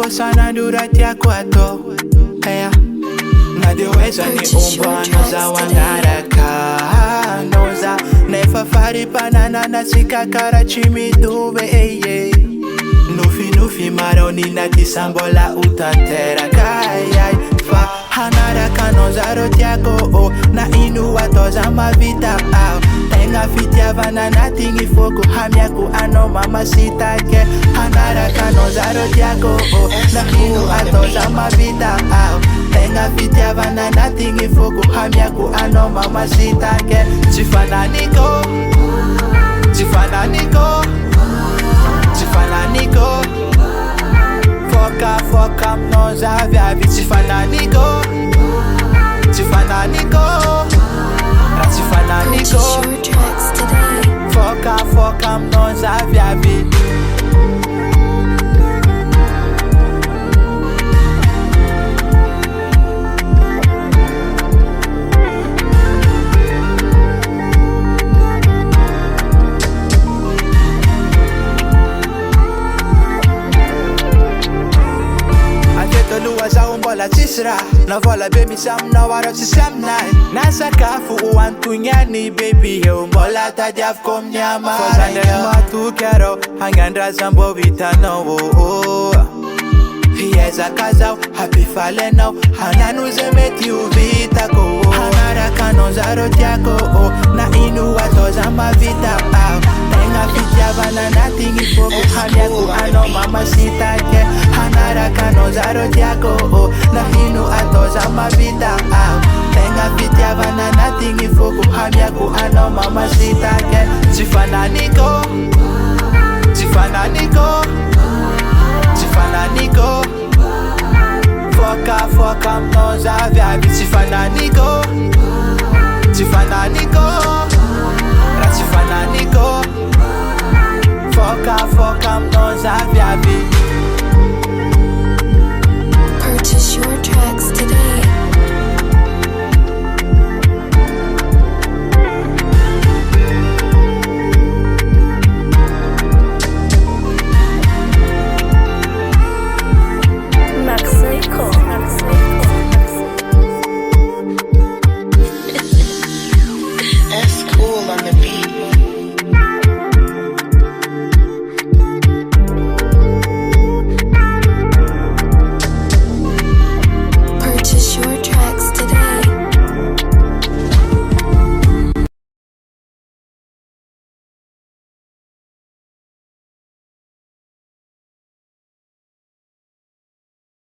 Sana duratia kwato Eya Nadiweza ni umbano wangaraka Noza Nefafari panana na sikakara chimidube eye Nufi maroni na kisambola utatera Kayay Fa hanaraka nozaro tiago Na inu watoza mavita Tenga fitia vana na tingi foku Hamyaku ano mama sitake Hanaraka nozaro tiago Na inu watoza mavita Tenga fitia vana na tingi foku Hamyaku ano mama sitake Chifananiko Foka mnoza vyavi Chifananiko Foka mnoza vyavi Bola tisra na vola baby sam na waro tisam nai na sakafu uantunyani baby yo bola tadiaf kom nyama fazane matu kero hangandra zambo vitano Hieza kazao happy fale now hananu zemeti uvita ko hanaraka nozaro tiako na inu watoza mavita Tenga fitia vana na tingi foku Hamyaku ano mama sitake Hanaraka nozaro tiako na inu atoza mavita Tenga fitia vana na tingi foku Hamyaku ano mama sitake Chifananiko Foka mnoza vyavi Chifananiko